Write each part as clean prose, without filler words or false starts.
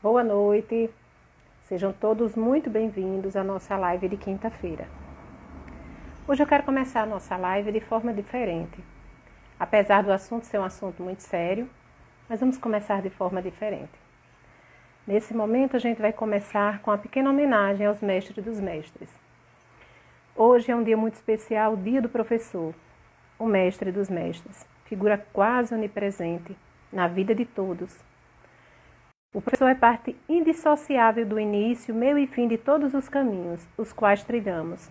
Boa noite, sejam todos muito bem-vindos à nossa live de quinta-feira. Hoje eu quero começar a nossa live de forma diferente. Apesar do assunto ser um assunto muito sério, mas vamos começar de forma diferente. Nesse momento a gente vai começar com uma pequena homenagem aos mestres dos mestres. Hoje é um dia muito especial, o Dia do Professor, o mestre dos mestres, figura quase onipresente na vida de todos. O professor é parte indissociável do início, meio e fim de todos os caminhos, os quais trilhamos,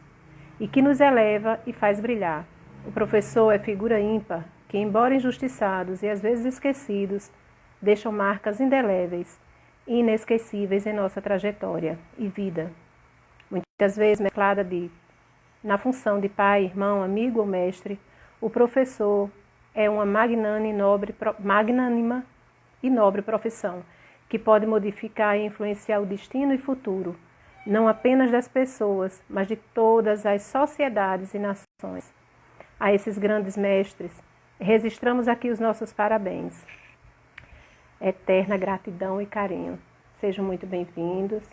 e que nos eleva e faz brilhar. O professor é figura ímpar, que, embora injustiçados e às vezes esquecidos, deixam marcas indeléveis e inesquecíveis em nossa trajetória e vida. Muitas vezes mesclada na função de pai, irmão, amigo ou mestre, o professor é uma magnânima e nobre profissão, que pode modificar e influenciar o destino e futuro, não apenas das pessoas, mas de todas as sociedades e nações. A esses grandes mestres, registramos aqui os nossos parabéns. Eterna gratidão e carinho. Sejam muito bem-vindos.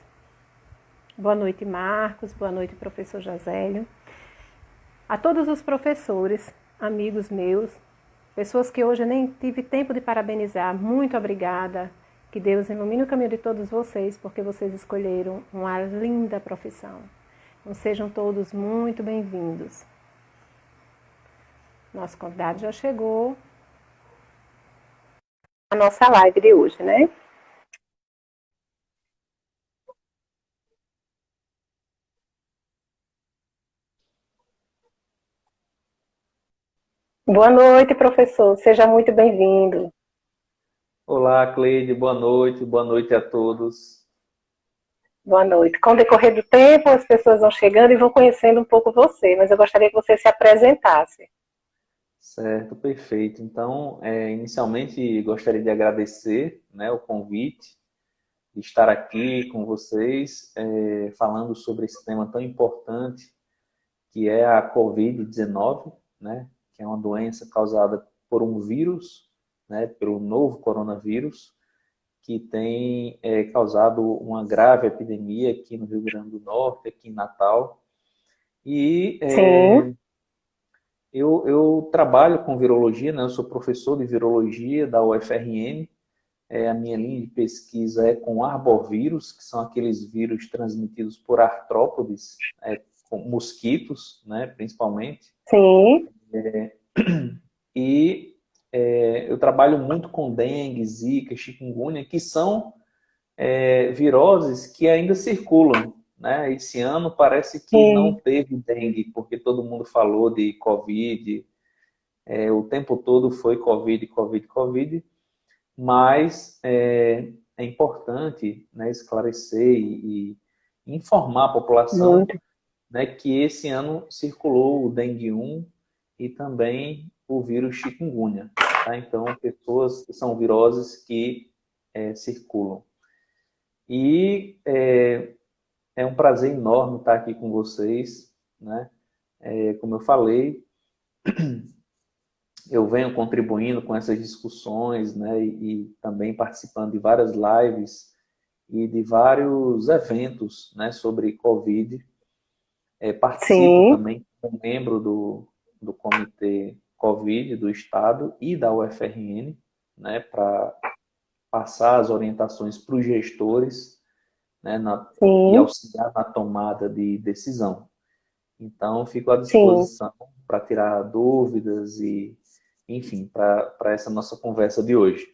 Boa noite, Marcos. Boa noite, professor Josélio. A todos os professores, amigos meus, pessoas que hoje eu nem tive tempo de parabenizar, muito obrigada. Que Deus ilumine o caminho de todos vocês, porque vocês escolheram uma linda profissão. Então, sejam todos muito bem-vindos. Nosso convidado já chegou. A nossa live de hoje, né? Boa noite, professor. Seja muito bem-vindo. Olá, Cleide. Boa noite a todos. Boa noite. Com o decorrer do tempo, as pessoas vão chegando e vão conhecendo um pouco você, mas eu gostaria que você se apresentasse. Certo, perfeito. Então, inicialmente gostaria de agradecer, né, o convite, de estar aqui com vocês, falando sobre esse tema tão importante, que é a Covid-19, né, que é uma doença causada por um vírus, né, pelo novo coronavírus, que tem causado uma grave epidemia aqui no Rio Grande do Norte, aqui em Natal. E Sim. eu trabalho com virologia, né? Eu sou professor de virologia da UFRN. A minha linha de pesquisa é com arbovírus, que são aqueles vírus transmitidos por artrópodes, com mosquitos, né, principalmente. Sim. E eu trabalho muito com dengue, zika, chikungunya, que são viroses que ainda circulam, né? Esse ano parece que não Sim. teve dengue, porque todo mundo falou de Covid, o tempo todo foi Covid, Covid, Covid, mas é importante, né, esclarecer e informar a população, Muito. né, que esse ano circulou o dengue 1 e também o vírus chikungunya. Tá? Então, são viroses que circulam. E é um prazer enorme estar aqui com vocês, né? Como eu falei, eu venho contribuindo com essas discussões, né? E também participando de várias lives e de vários eventos, né? Sobre Covid. Participo Sim. também como membro do Comitê Covid do Estado e da UFRN, né? Para passar as orientações para os gestores, né, e Sim. auxiliar na tomada de decisão. Então, fico à Sim. disposição para tirar dúvidas e, enfim, para essa nossa conversa de hoje.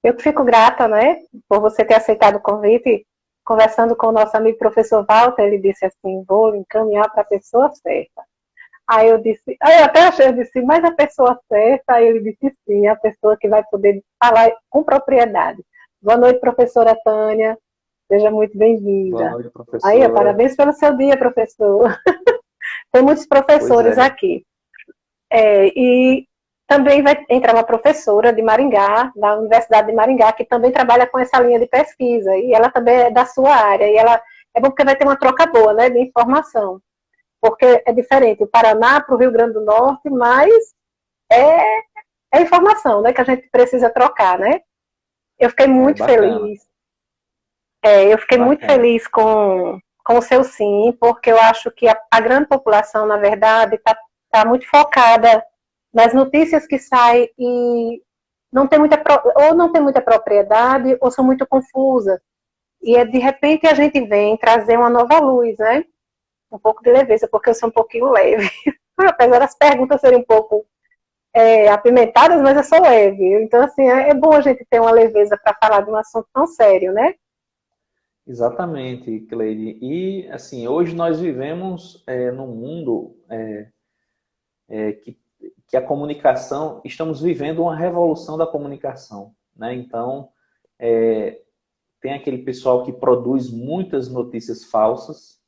Eu que fico grata, né, por você ter aceitado o convite. Conversando com o nosso amigo professor Walter, ele disse assim, vou encaminhar para a pessoa certa. Aí eu disse, aí eu até achei, eu disse, mas a pessoa certa? Aí ele disse sim, a pessoa que vai poder falar com propriedade. Boa noite, professora Tânia, seja muito Boa bem-vinda. noite, Aí, professora. parabéns pelo seu dia, professor. Tem muitos Pois professores é. aqui. E também vai entrar uma professora de Maringá, da Universidade de Maringá, que também trabalha com essa linha de pesquisa, e ela também é da sua área, e ela é bom porque vai ter uma troca boa, né, de informação, porque é diferente o Paraná para o Rio Grande do Norte, mas é informação, né, que a gente precisa trocar, né? Eu fiquei É muito bacana, feliz. Eu fiquei muito bacana. feliz com o seu sim, porque eu acho que a grande população, na verdade, tá muito focada nas notícias que saem e não tem muita, ou não tem muita propriedade, ou são muito confusas. E de repente a gente vem trazer uma nova luz, né? Um pouco de leveza, porque eu sou um pouquinho leve. Apesar das perguntas serem um pouco apimentadas, mas eu sou leve. Então, assim, é bom a gente ter uma leveza para falar de um assunto tão sério, né? Exatamente, Cleide. E, assim, hoje nós vivemos num mundo que a comunicação, estamos vivendo uma revolução da comunicação, né? Então, tem aquele pessoal que produz muitas notícias falsas,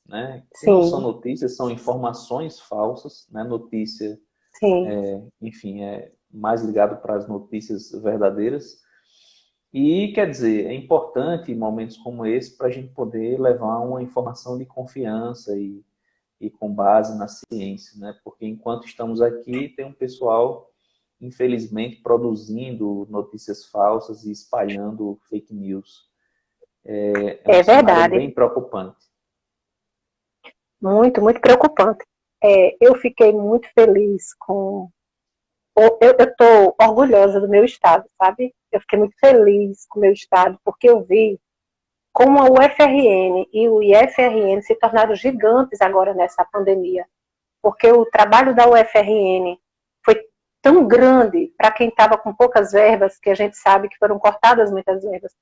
né? Que não são Sim, notícias, são informações falsas, né? Notícia, sim. enfim, é mais ligado para as notícias verdadeiras. E, quer dizer, é importante em momentos como esse para a gente poder levar uma informação de confiança e com base na ciência, né? Porque enquanto estamos aqui, tem um pessoal, infelizmente, produzindo notícias falsas e espalhando fake news. É um É cenário verdade. bem preocupante. Muito, muito preocupante. Eu fiquei muito feliz com. Eu estou orgulhosa do meu estado, sabe? Eu fiquei muito feliz com o meu estado, porque eu vi como a UFRN e o IFRN se tornaram gigantes agora nessa pandemia. Porque o trabalho da UFRN foi tão grande para quem estava com poucas verbas, que a gente sabe que foram cortadas muitas verbas,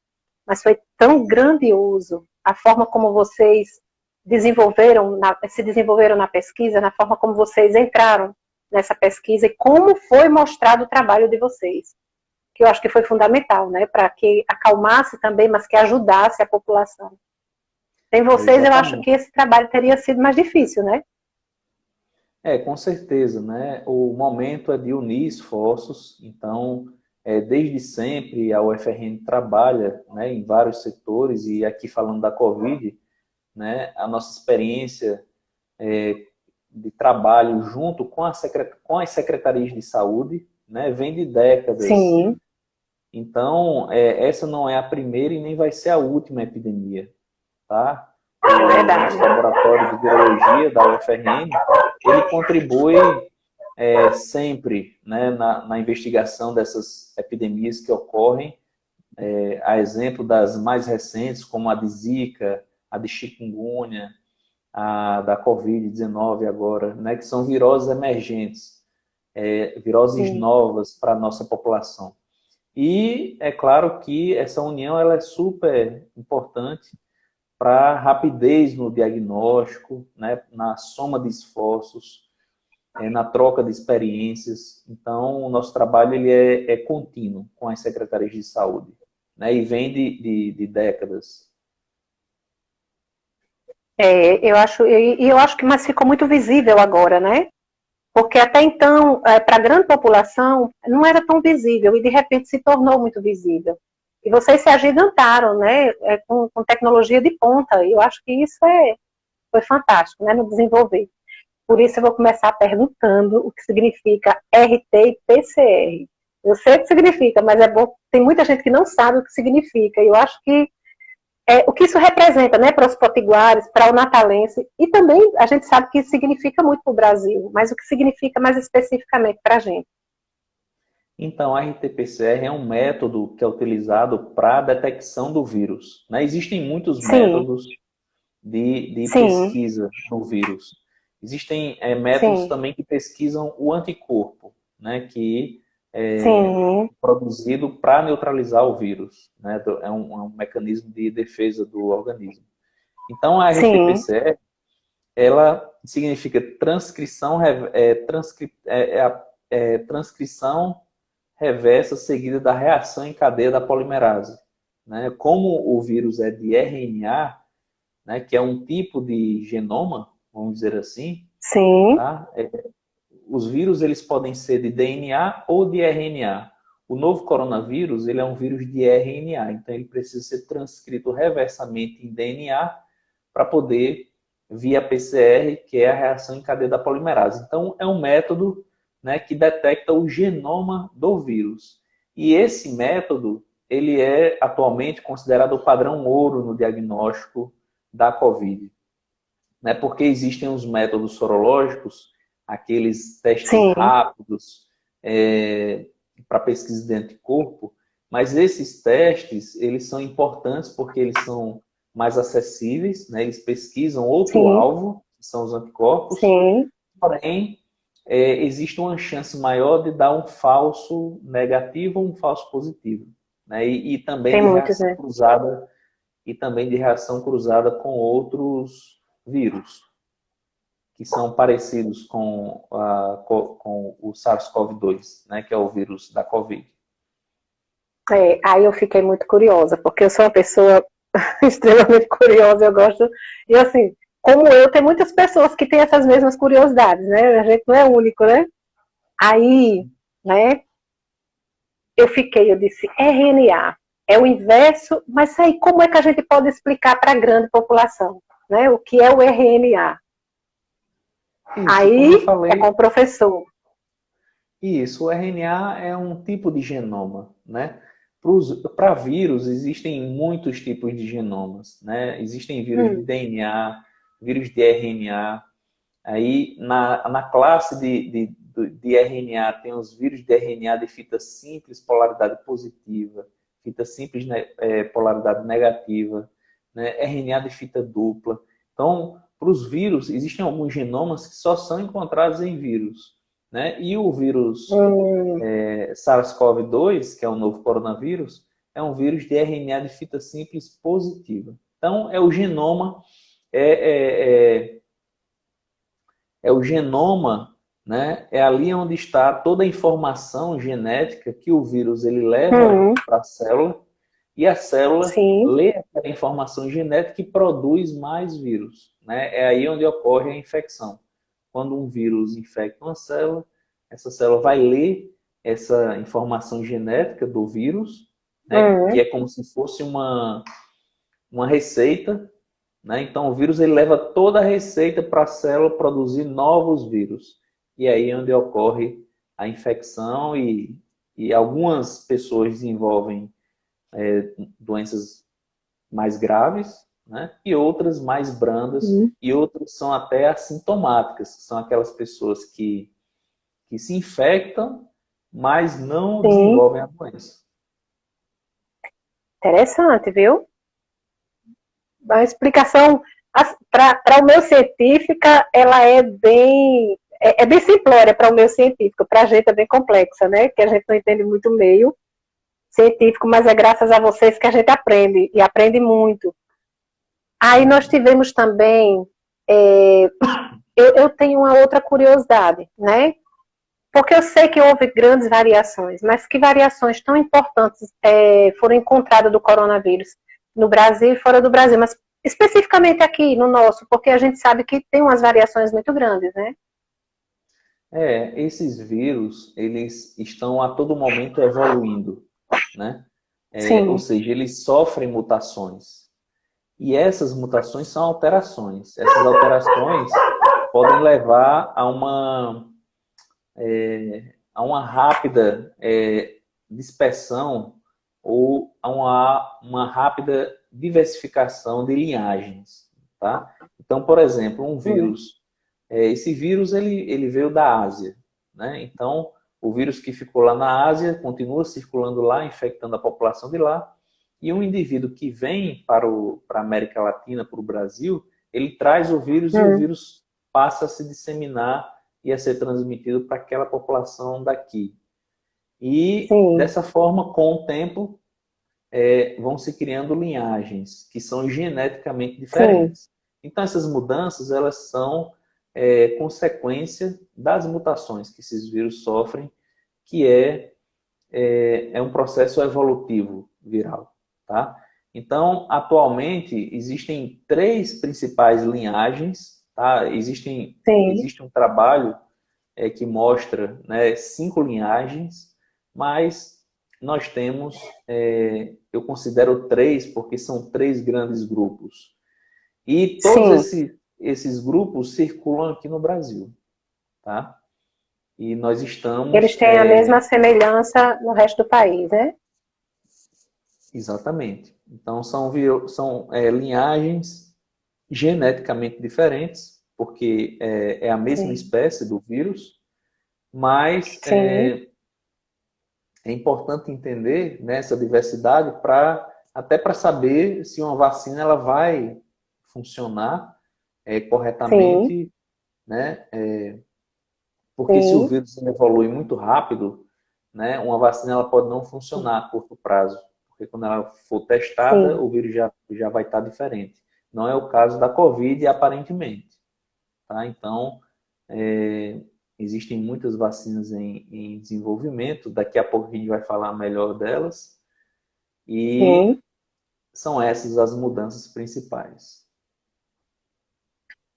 mas foi tão grandioso a forma como vocês se desenvolveram na pesquisa, na forma como vocês entraram nessa pesquisa e como foi mostrado o trabalho de vocês, que eu acho que foi fundamental, né, para que acalmasse também, mas que ajudasse a população. Sem vocês, eu acho que Exatamente. esse trabalho teria sido mais difícil, né? Com certeza, né? O momento é de unir esforços, então, desde sempre a UFRN trabalha, né, em vários setores, e aqui falando da Covid, né, a nossa experiência de trabalho junto com com as secretarias de saúde, né, vem de décadas. Sim, Então, essa não é a primeira e nem vai ser a última epidemia, tá? O verdade. nosso laboratório de virologia da UFRN, ele contribui sempre, né, na investigação dessas epidemias que ocorrem, a exemplo das mais recentes, como a de Zika, a de chikungunya, a da Covid-19 agora, né, que são viroses emergentes, viroses Sim. novas para a nossa população. E é claro que essa união ela é super importante para rapidez no diagnóstico, né, na soma de esforços, na troca de experiências. Então, o nosso trabalho ele é contínuo com as secretarias de saúde, né, e vem de décadas. Eu acho que mais ficou muito visível agora, né? Porque até então, para a grande população, não era tão visível e de repente se tornou muito visível. E vocês se agigantaram, né? Com tecnologia de ponta. E eu acho que isso foi fantástico, né? No desenvolver. Por isso eu vou começar perguntando o que significa RT e PCR. Eu sei o que significa, mas é bom. Tem muita gente que não sabe o que significa. E eu acho que o que isso representa, né, para os potiguares, para o natalense, e também a gente sabe que isso significa muito para o Brasil, mas o que significa mais especificamente para a gente? Então, a RT-PCR é um método que é utilizado para a detecção do vírus, né? Existem muitos Sim, métodos de sim, pesquisa no vírus. Existem métodos sim, também que pesquisam o anticorpo, né, que é sim, produzido para neutralizar o vírus. Né, é um mecanismo de defesa do organismo. Então, a sim, RT-PCR, ela significa transcrição, transcrição reversa seguida da reação em cadeia da polimerase. Né? Como o vírus é de RNA, né, que é um tipo de genoma, vamos dizer assim, sim, tá? Os vírus eles podem ser de DNA ou de RNA. O novo coronavírus ele é um vírus de RNA, então ele precisa ser transcrito reversamente em DNA para poder via PCR, que é a reação em cadeia da polimerase. Então é um método, né, que detecta o genoma do vírus. E esse método ele é atualmente considerado o padrão ouro no diagnóstico da COVID, né? Porque existem os métodos sorológicos, aqueles testes Sim, rápidos para pesquisa de anticorpo, mas esses testes, eles são importantes porque eles são mais acessíveis, né? Eles pesquisam outro sim, alvo, que são os anticorpos, sim. porém, existe uma chance maior de dar um falso negativo ou um falso positivo, né? E também Tem de muitos, reação né? cruzada com outros vírus que são parecidos com o SARS-CoV-2, né? Que é o vírus da COVID. Aí eu fiquei muito curiosa, porque eu sou uma pessoa extremamente curiosa, eu gosto. E assim, como eu, tem muitas pessoas que têm essas mesmas curiosidades, né? A gente não é único, né? Aí, né, eu disse, RNA é o inverso, mas aí como é que a gente pode explicar para a grande população, né? O que é o RNA? Isso, como eu Aí é com falei, o professor. isso, o RNA é um tipo de genoma, né? Para vírus, existem muitos tipos de genomas, né? Existem vírus de Hum, DNA, vírus de RNA. Aí, na classe de RNA, tem os vírus de RNA de fita simples, polaridade positiva, fita simples, né, polaridade negativa, né? RNA de fita dupla. Então, para os vírus, existem alguns genomas que só são encontrados em vírus, né? E o vírus hum, SARS-CoV-2, que é o novo coronavírus, é um vírus de RNA de fita simples positiva. Então, é o genoma, é, é, é, é o genoma, né? É ali onde está toda a informação genética que o vírus ele leva hum, para a célula e a célula sim, lê aquela informação genética e produz mais vírus, né? É aí onde ocorre a infecção. Quando um vírus infecta uma célula, essa célula vai ler essa informação genética do vírus, né? Que hum, é como se fosse uma receita, né? Então, o vírus ele leva toda a receita para a célula produzir novos vírus. E aí é onde ocorre a infecção e algumas pessoas desenvolvem doenças mais graves, né? E outras mais brandas, hum, e outras são até assintomáticas, que são aquelas pessoas que se infectam, mas não sim. desenvolvem a doença. Interessante, viu? A explicação para o meu científica, ela é bem simplória para o meu científico, para a gente é bem complexa, né? Que a gente não entende muito o meio científico, mas é graças a vocês que a gente aprende, e aprende muito. Aí nós Uhum. tivemos também, é, eu tenho uma outra curiosidade, né? Porque eu sei que houve grandes variações, mas que variações tão importantes foram encontradas do coronavírus no Brasil e fora do Brasil, mas especificamente aqui no nosso, porque a gente sabe que tem umas variações muito grandes, né? Esses vírus, eles estão a todo momento evoluindo, né? Ou Sim, seja, eles sofrem mutações. E essas mutações são alterações. Essas alterações podem levar a uma rápida dispersão ou a uma rápida diversificação de linhagens, tá? Então, por exemplo, um hum, vírus, esse vírus ele veio da Ásia, né? Então, o vírus que ficou lá na Ásia continua circulando lá, infectando a população de lá, e um indivíduo que vem para a América Latina, para o Brasil, ele traz o vírus e o hum, vírus passa a se disseminar e a ser transmitido para aquela população daqui. E sim, dessa forma, com o tempo, vão se criando linhagens que são geneticamente sim. diferentes. Então, essas mudanças elas são consequência das mutações que esses vírus sofrem, que é um processo evolutivo viral, tá? Então, atualmente, existem três principais linhagens, tá? Sim, Existe um trabalho que mostra, né, 5 linhagens, mas nós temos, eu considero três, porque são três grandes grupos. E todos sim. esses grupos circulam aqui no Brasil, tá? E nós Eles estamos têm a mesma semelhança no resto do país, né? Exatamente. Então, são linhagens geneticamente diferentes, porque é a mesma Sim. espécie do vírus, mas Sim, é importante entender, né, essa diversidade até para saber se uma vacina ela vai funcionar sim, corretamente, né? Porque se o sim, vírus evolui muito rápido, né, uma vacina ela pode não funcionar a curto prazo, porque quando ela for testada, sim. o vírus já vai estar diferente. Não é o caso da Covid, aparentemente. Tá? Então, é, existem muitas vacinas em desenvolvimento, daqui a pouco a gente vai falar melhor delas, e Sim. são essas as mudanças principais.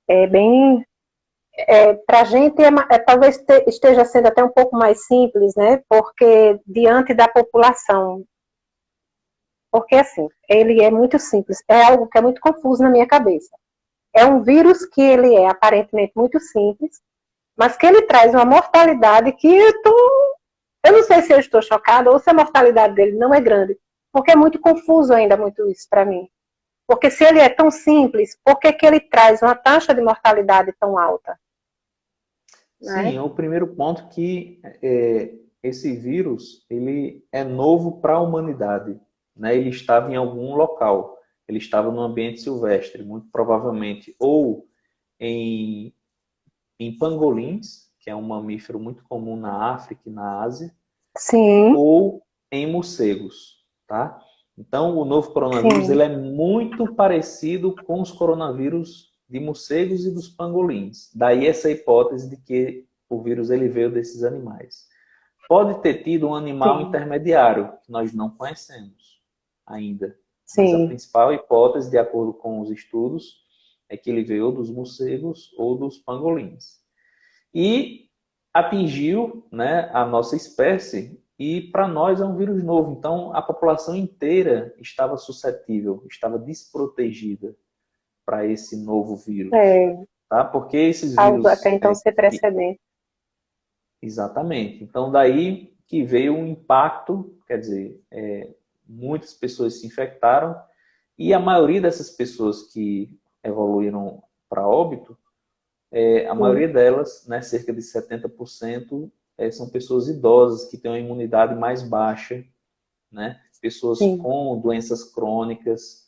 É bem. Para a gente, talvez esteja sendo até um pouco mais simples, né? Porque diante da população. Porque, assim, ele é muito simples. É algo que é muito confuso na minha cabeça. É um vírus que ele é aparentemente muito simples, mas que ele traz uma mortalidade que eu não sei se eu estou chocada ou se a mortalidade dele não é grande. Porque é muito confuso ainda muito isso para mim. Porque se ele é tão simples, por que, que ele traz uma taxa de mortalidade tão alta? Sim, Né? é o primeiro ponto que esse vírus ele é novo para a humanidade, né? Ele estava em algum local, ele estava no ambiente silvestre, muito provavelmente, ou em, em pangolins, que é um mamífero muito comum na África e na Ásia, Sim, ou em morcegos, tá? Então, o novo coronavírus sim, ele é muito parecido com os coronavírus de morcegos e dos pangolins. Daí essa hipótese de que o vírus ele veio desses animais. Pode ter tido um animal sim, intermediário que nós não conhecemos ainda, mas a sim, principal hipótese, de acordo com os estudos, é que ele veio dos morcegos ou dos pangolins. E atingiu, né, a nossa espécie e para nós é um vírus novo. Então a população inteira estava suscetível, estava desprotegida para esse novo vírus, é tá? Porque esses algo até vírus então sem precedente. exatamente. Então daí que veio um impacto, quer dizer, muitas pessoas se infectaram e a maioria dessas pessoas que evoluíram para óbito a Sim, maioria delas, né, cerca de 70%, são pessoas idosas que têm uma imunidade mais baixa, né? Pessoas sim, com doenças crônicas,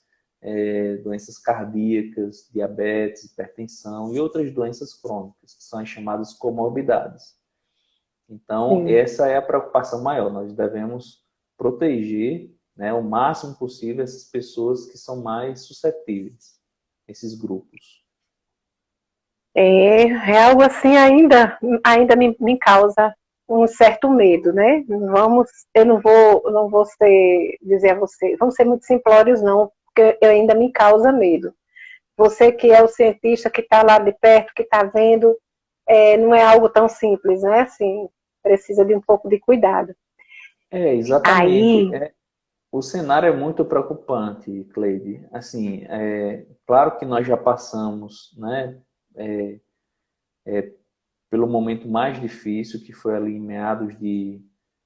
doenças cardíacas, diabetes, hipertensão e outras doenças crônicas, que são as chamadas comorbidades. Então, sim. essa é a preocupação maior. Nós devemos proteger, né, o máximo possível essas pessoas que são mais suscetíveis, esses grupos. É algo assim ainda me causa um certo medo, né? Eu não vou dizer a você, vamos ser muito simplórios não, porque eu ainda me causa medo. Você que é o cientista que está lá de perto, que está vendo, não é algo tão simples, né? Assim, precisa de um pouco de cuidado. Exatamente. Aí, O cenário é muito preocupante, Cleide. Assim, claro que nós já passamos, né, pelo momento mais difícil, que foi ali em meados de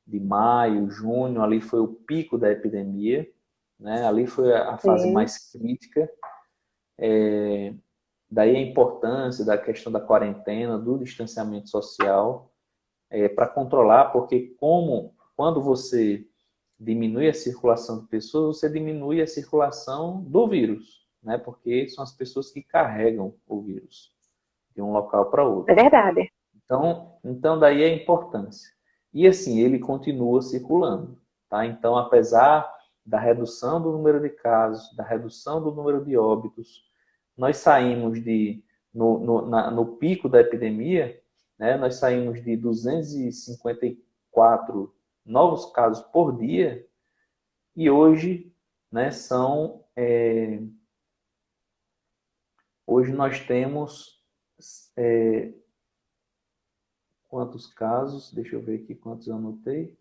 maio, junho, ali foi o pico da epidemia, né? Ali foi a fase sim, mais crítica. Daí a importância da questão da quarentena, do distanciamento social, para controlar, porque quando você diminui a circulação de pessoas, você diminui a circulação do vírus, né? Porque são as pessoas que carregam o vírus de um local para é outro. verdade. Então daí a importância. E assim, ele continua circulando, tá? Então, apesar da redução do número de casos, da redução do número de óbitos, nós saímos no pico da epidemia, né? Nós saímos de 254 novos casos por dia e hoje, né, hoje nós temos quantos casos? Deixa eu ver aqui quantos eu anotei.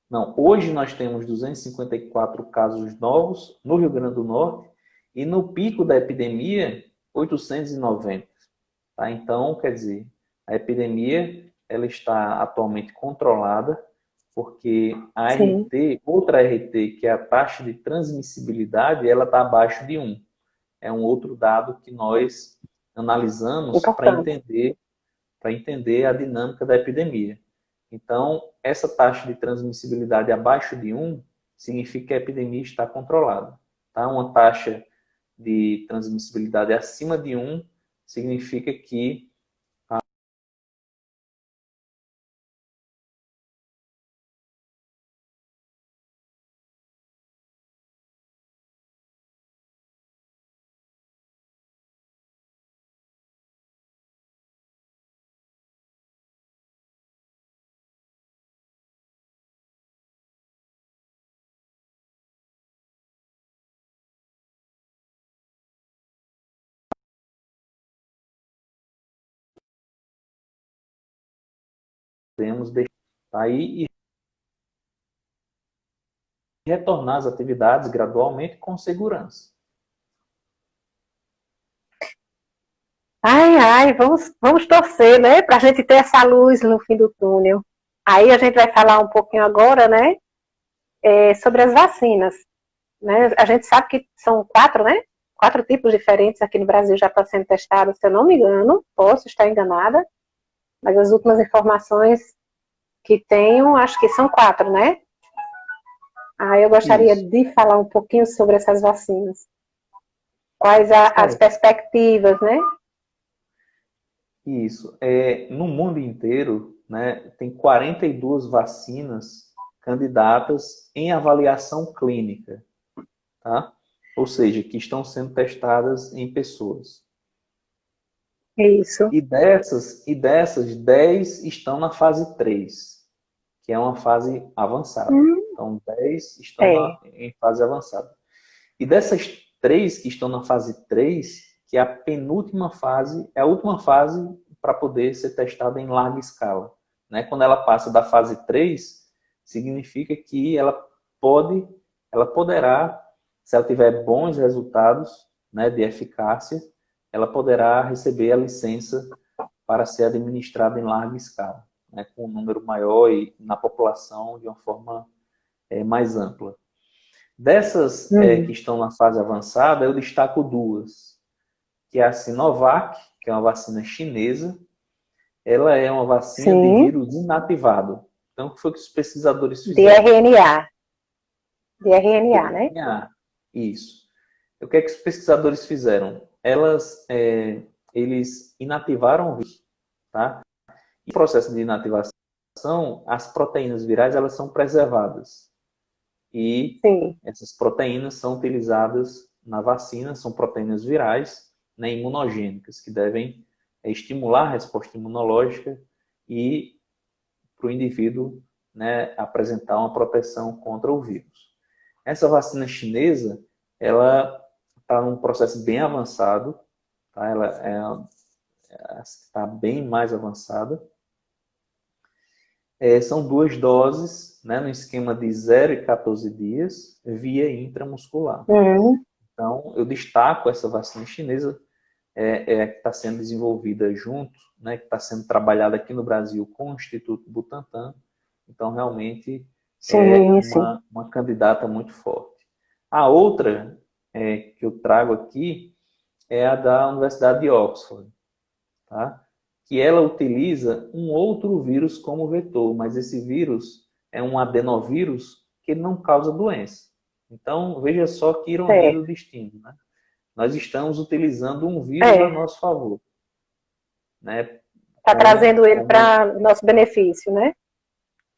Não, hoje nós temos 254 casos novos no Rio Grande do Norte e no pico da epidemia, 890. Tá? Então, quer dizer, a epidemia ela está atualmente controlada porque a Sim. RT, outra RT, que é a taxa de transmissibilidade, ela está abaixo de 1. É um outro dado que nós analisamos Importante. para entender a dinâmica da epidemia. Então, essa taxa de transmissibilidade abaixo de 1 significa que a epidemia está controlada. Tá? Uma taxa de transmissibilidade acima de 1 significa que podemos deixar aí e retornar às atividades gradualmente com segurança. Ai, ai, vamos torcer, né? Para a gente ter essa luz no fim do túnel. Aí a gente vai falar um pouquinho agora, né? Sobre as vacinas. Né? A gente sabe que são 4, né? 4 tipos diferentes aqui no Brasil já estão sendo testados, se eu não me engano, posso estar enganada, mas as últimas informações que tenho, acho que são 4, né? Aí eu gostaria Isso. de falar um pouquinho sobre essas vacinas. Quais as Certo. perspectivas, né? Isso. No mundo inteiro, né, tem 42 vacinas candidatas em avaliação clínica, tá? Ou seja, que estão sendo testadas em pessoas. Isso. E dessas 10 estão na fase 3, que é uma fase avançada. Hum, Então, 10 estão é, em fase avançada. E dessas 3 que estão na fase 3, que é a penúltima fase, é a última fase para poder ser testada em larga escala. Né? Quando ela passa da fase 3, significa que ela poderá, se ela tiver bons resultados, né, de eficácia, ela poderá receber a licença para ser administrada em larga escala, né, com um número maior e na população de uma forma mais ampla. Dessas que hum, estão na fase avançada, eu destaco duas, que é a Sinovac, que é uma vacina chinesa. Ela é uma vacina de sim, vírus inativado. Então, o que foi que os pesquisadores de fizeram? RNA. De De RNA, né? RNA. Isso. O que é que os pesquisadores fizeram? Eles inativaram o vírus, tá? E no processo de inativação, as proteínas virais elas são preservadas. E Sim, essas proteínas são utilizadas na vacina, são proteínas virais, né, imunogênicas, que devem estimular a resposta imunológica e para o indivíduo, né, apresentar uma proteção contra o vírus. Essa vacina chinesa, ela está num processo bem avançado, tá? Ela está bem mais avançada. São 2 doses, né, no esquema de 0 e 14 dias, via intramuscular. hum, Então, eu destaco essa vacina chinesa, que está sendo desenvolvida junto, né, que está sendo trabalhada aqui no Brasil com o Instituto Butantan. Então, realmente, é sim, sim. uma candidata muito forte. A outra que eu trago aqui é a da Universidade de Oxford, tá? Que ela utiliza um outro vírus como vetor, mas esse vírus é um adenovírus que não causa doença. Então, veja só que ironia É, do destino, né? Nós estamos utilizando um vírus a é. nosso favor, né? Está trazendo ele Como para nosso benefício, né?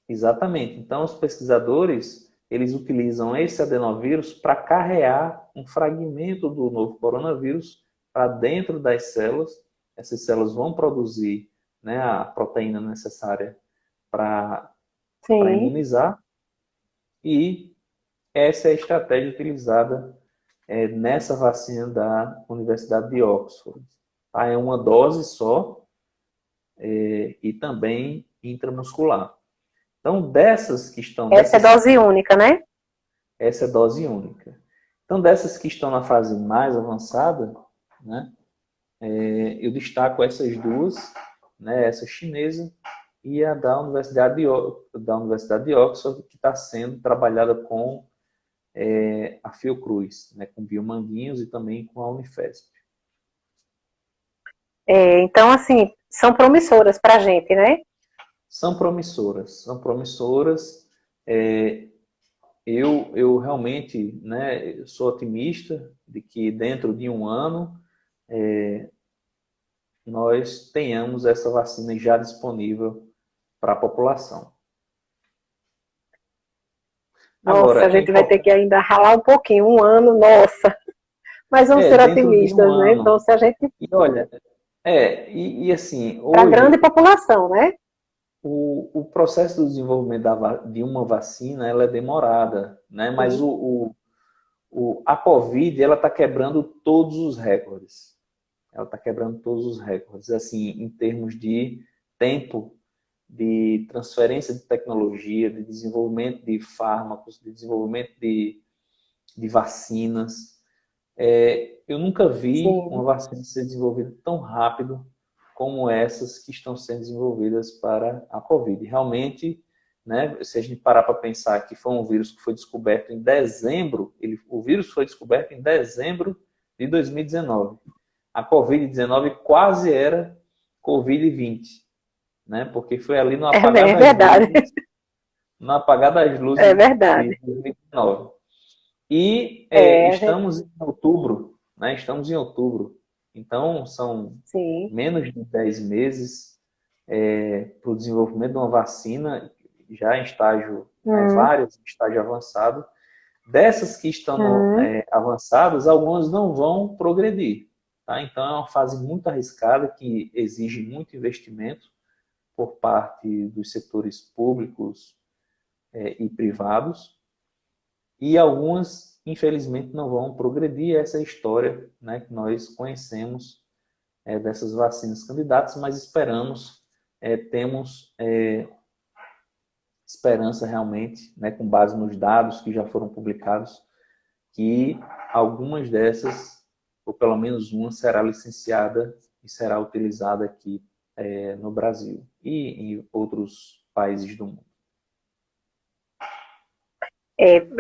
exatamente. Então, os pesquisadores, eles utilizam esse adenovírus para carrear um fragmento do novo coronavírus para dentro das células. Essas células vão produzir, né, a proteína necessária para Sim. imunizar e essa é a estratégia utilizada nessa vacina da Universidade de Oxford. Tá? É uma dose só e também intramuscular. Então, Essa é dose única, né? essa é dose única. Então, dessas que estão na fase mais avançada, né, eu destaco essas duas, né, essa chinesa e a da Universidade de Oxford, que está sendo trabalhada com a Fiocruz, né, com Biomanguinhos e também com a Unifesp. Então, assim, são promissoras para a gente, né? São promissoras, são promissoras. É, eu realmente, né, sou otimista de que dentro de um ano nós tenhamos essa vacina já disponível para a população. Nossa, a Agora, é gente vai ter importante. que ainda ralar um pouquinho, um ano, nossa. Mas vamos ser Dentro de um otimistas, né? Então, ano. se a gente. E olha, e assim, Para a grande hoje, população, né? o processo do desenvolvimento de uma vacina, ela é demorada, né? Mas Sim. a Covid, ela está quebrando todos os recordes. Ela está quebrando todos os recordes, assim, em termos de tempo de transferência de tecnologia, de desenvolvimento de fármacos, de desenvolvimento de vacinas. Eu nunca vi uma Sim. vacina ser desenvolvida tão rápido como essas que estão sendo desenvolvidas para a Covid. Realmente, né, se a gente parar para pensar que foi um vírus que foi descoberto em dezembro, o vírus foi descoberto em dezembro de 2019. A Covid-19 quase era Covid-20, né? Porque foi ali É verdade. no apagar das É luzes de verdade. 2019. E É, a gente. estamos em outubro, né? Estamos em outubro. Então, são Sim. menos de 10 meses para o desenvolvimento de uma vacina, já em estágio, né, Hum, várias em estágio avançado. Dessas que estão hum. avançadas, algumas não vão progredir. Tá? Então, é uma fase muito arriscada que exige muito investimento por parte dos setores públicos e privados, e algumas, infelizmente, não vão progredir. Essa é a história, né, que nós conhecemos dessas vacinas candidatas, mas temos esperança realmente, né, com base nos dados que já foram publicados, que algumas dessas, ou pelo menos uma, será licenciada e será utilizada aqui no Brasil e em outros países do mundo.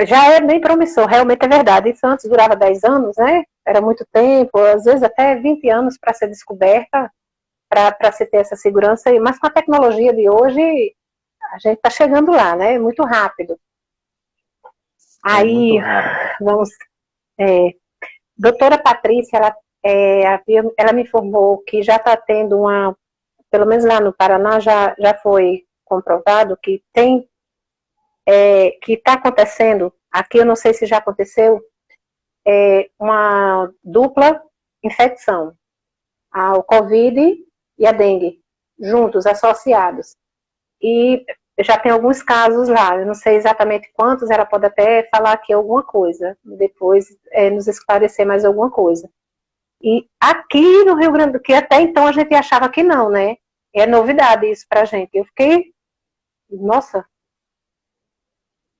Já é bem promissor, realmente é verdade. Isso antes durava 10 anos, né? Era muito tempo, às vezes até 20 anos para ser descoberta, para se ter essa segurança. Mas com a tecnologia de hoje, a gente está chegando lá, né? Muito rápido. É muito Aí, rápido. vamos. É, doutora Patrícia, ela me informou que já está tendo pelo menos lá no Paraná, já foi comprovado que que está acontecendo, aqui eu não sei se já aconteceu, uma dupla infecção, o Covid e a dengue, juntos, associados. E já tem alguns casos lá, eu não sei exatamente quantos, ela pode até falar aqui alguma coisa, depois nos esclarecer mais alguma coisa. E aqui no Rio Grande do Sul, que até então a gente achava que não, né? É novidade isso pra gente. Eu fiquei, nossa,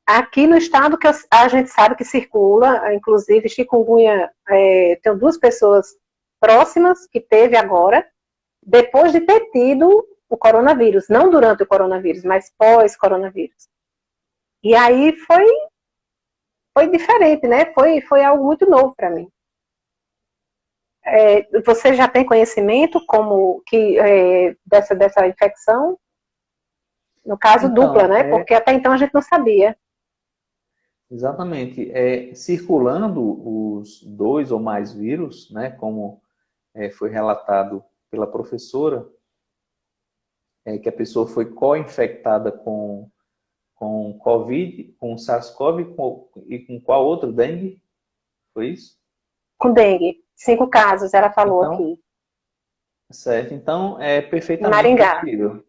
aqui no estado que a gente sabe que circula, inclusive chikungunya, tem duas pessoas próximas que teve agora, depois de ter tido o coronavírus, não durante o coronavírus, mas pós-coronavírus. E aí foi diferente, né? Foi algo muito novo para mim. Você já tem conhecimento como que dessa infecção? No caso dupla, Então, né? Porque até então a gente não sabia. exatamente, circulando os dois ou mais vírus, né, como foi relatado pela professora, que a pessoa foi co-infectada com Covid, com SARS-CoV e com qual outro? Dengue? Foi isso? Com dengue, 5 casos, ela falou Então, aqui, certo. Então, é em perfeitamente Maringá. possível.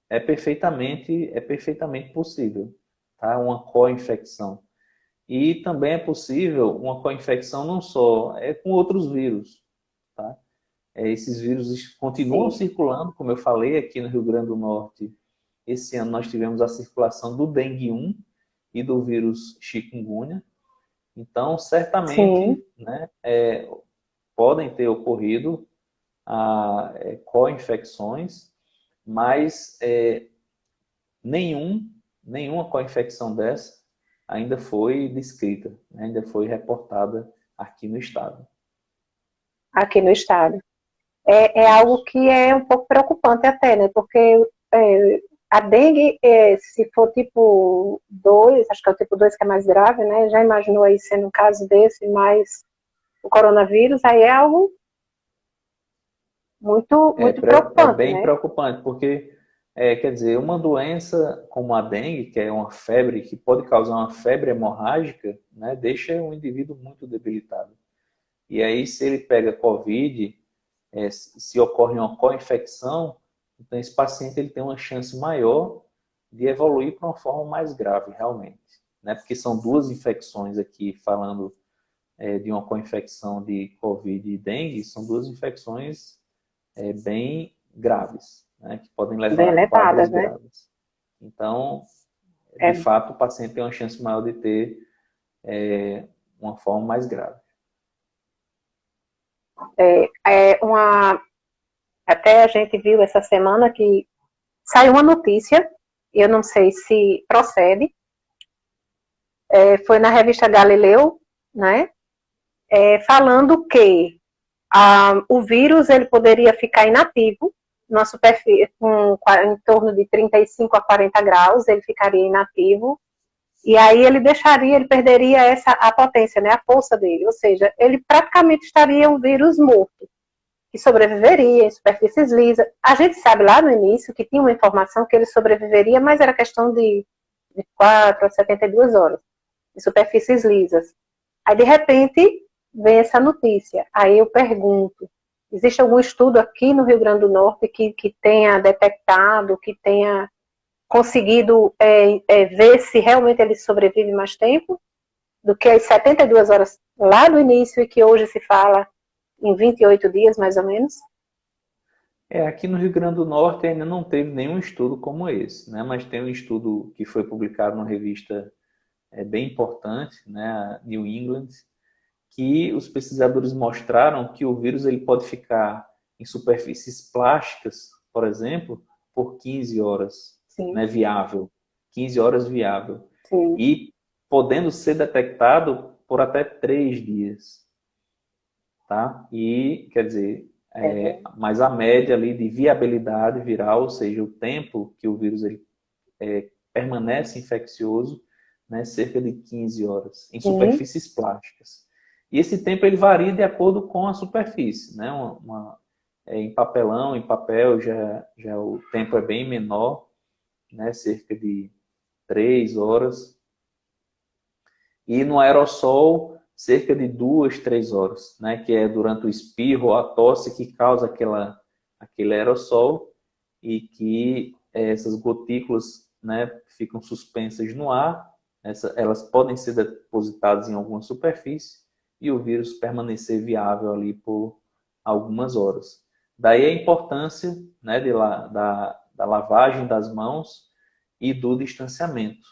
É perfeitamente possível, tá? Uma co-infecção. E também é possível uma co-infecção não só com outros vírus, tá? Esses vírus continuam Sim, circulando, como eu falei, aqui no Rio Grande do Norte. Esse ano nós tivemos a circulação do dengue 1 e do vírus chikungunya. Então, sim, certamente, né, podem ter ocorrido co-infecções mas nenhuma co-infecção dessa ainda foi descrita, né? Ainda foi reportada aqui no estado. Aqui no estado. É algo que é um pouco preocupante até, né? Porque a dengue, se for tipo 2, acho que é o tipo 2 que é mais grave, né? Já imaginou aí sendo um caso desse, mas o coronavírus, aí é algo muito É preocupante, bem né? preocupante, porque, quer dizer, uma doença como a dengue, que é uma febre, que pode causar uma febre hemorrágica, né, deixa o indivíduo muito debilitado. E aí, se ele pega Covid, se ocorre uma co-infecção, então esse paciente ele tem uma chance maior de evoluir para uma forma mais grave, realmente. Né? Porque são duas infecções aqui, falando de uma co-infecção de Covid e dengue, são duas infecções bem graves, né? Que podem levar Bem a quadros levadas, né? graves. Então, de É, fato, o paciente tem uma chance maior de ter uma forma mais grave. até a gente viu essa semana que saiu uma notícia, eu não sei se procede, foi na revista Galileu, né? Falando que o vírus ele poderia ficar inativo numa superfície em torno de 35 a 40 graus, ele ficaria inativo, e aí ele perderia a potência, né, a força dele, ou seja, ele praticamente estaria um vírus morto, que sobreviveria em superfícies lisas. A gente sabe lá no início que tinha uma informação que ele sobreviveria, mas era questão de 4 a 72 horas, em superfícies lisas. Aí, de repente, vem essa notícia. Aí eu pergunto, existe algum estudo aqui no Rio Grande do Norte que tenha detectado, que tenha conseguido ver se realmente ele sobrevive mais tempo do que as 72 horas lá no início e que hoje se fala em 28 dias, mais ou menos? Aqui no Rio Grande do Norte ainda não teve nenhum estudo como esse, né? Mas tem um estudo que foi publicado numa revista bem importante, né? A New England, que os pesquisadores mostraram que o vírus ele pode ficar em superfícies plásticas, por exemplo, por 15 horas, Sim, né, viável, 15 horas viável, sim. e podendo ser detectado por até 3 dias, tá? E, quer dizer, mas a média ali de viabilidade viral, ou seja, o tempo que o vírus ele, permanece infeccioso, né, cerca de 15 horas, em Sim. superfícies plásticas. E esse tempo ele varia de acordo com a superfície, né? Em papelão, em papel, já o tempo é bem menor, né? Cerca de 3 horas. E no aerossol, cerca de 2, 3 horas, né? Que é durante o espirro ou a tosse que causa aquele aerossol e que essas gotículas, né, ficam suspensas no ar, elas podem ser depositadas em alguma superfície e o vírus permanecer viável ali por algumas horas. Daí a importância, né, da lavagem das mãos e do distanciamento.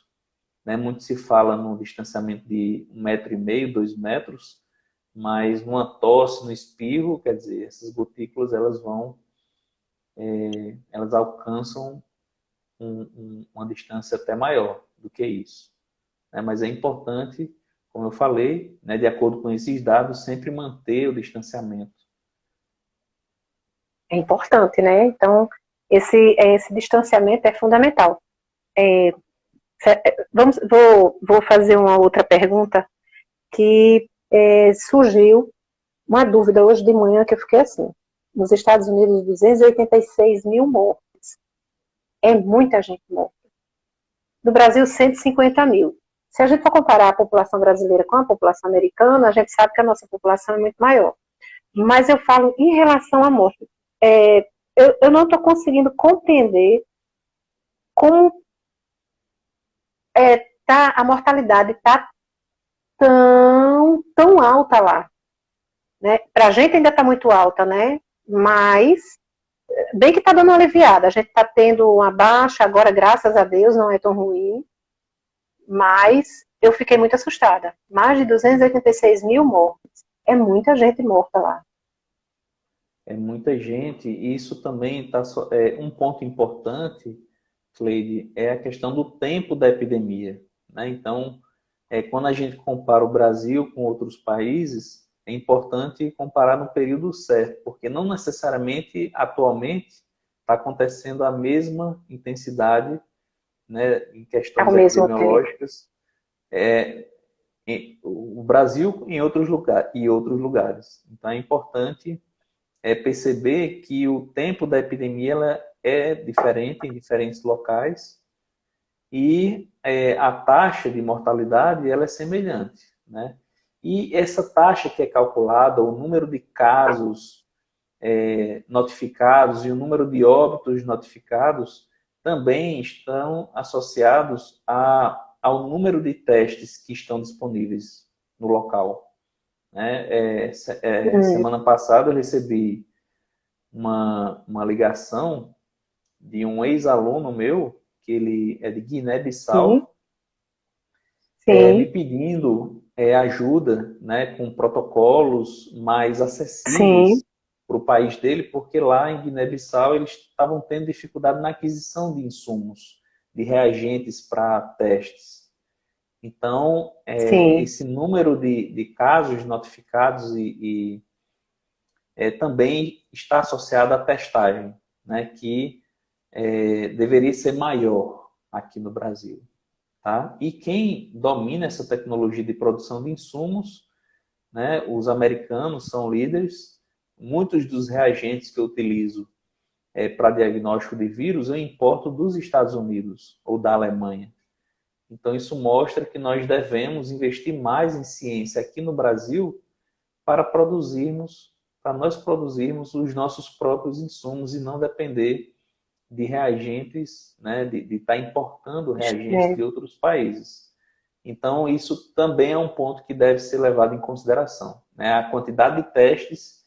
Né? Muito se fala no distanciamento de 1,5 m, 2 metros, mas numa tosse, no espirro, quer dizer, essas gotículas elas alcançam uma distância até maior do que isso. Né? Mas é importante, como eu falei, né, de acordo com esses dados, sempre manter o distanciamento. É importante, né? Então, esse distanciamento é fundamental. Vou fazer uma outra pergunta que surgiu uma dúvida hoje de manhã que eu fiquei assim. Nos Estados Unidos, 286 mil mortos. É muita gente morta. No Brasil, 150 mil. Se a gente for comparar a população brasileira com a população americana, a gente sabe que a nossa população é muito maior. Mas eu falo em relação à morte. Eu não estou conseguindo compreender como a mortalidade está tão alta lá. Né? Para a gente ainda está muito alta, né? Mas bem que está dando uma aliviada. A gente está tendo uma baixa agora, graças a Deus, não é tão ruim. Mas eu fiquei muito assustada. Mais de 286 mil mortos. É muita gente morta lá. é muita gente, e isso também está um ponto importante, Cleide, é a questão do tempo da epidemia, né? Então, quando a gente compara o Brasil com outros países, é importante comparar no período certo, porque não necessariamente atualmente está acontecendo a mesma intensidade, né, em Ao questões mesmo tempo. epidemiológicas, o Brasil em outros lugares e outros lugares. Então é importante perceber que o tempo da epidemia ela é diferente em diferentes locais e a taxa de mortalidade ela é semelhante, né? E essa taxa que é calculada, o número de casos notificados e o número de óbitos notificados também estão associados ao número de testes que estão disponíveis no local, né? Hum, Semana passada eu recebi uma ligação de um ex-aluno meu, que ele é de sim, Guiné-Bissau, me sim, pedindo ajuda, né, com protocolos mais sim, acessíveis para o país dele, porque lá em Guiné-Bissau eles estavam tendo dificuldade na aquisição de insumos, de reagentes para testes. Então, sim. esse número de casos notificados também está associado à testagem, né, que deveria ser maior aqui no Brasil. Tá? E quem domina essa tecnologia de produção de insumos, né, os americanos são líderes. Muitos dos reagentes que eu utilizo para diagnóstico de vírus eu importo dos Estados Unidos ou da Alemanha. Então isso mostra que nós devemos investir mais em ciência aqui no Brasil para nós produzirmos os nossos próprios insumos e não depender de reagentes, né, de estar importando reagentes É, de outros países. Então, isso também é um ponto que deve ser levado em consideração, né? A quantidade de testes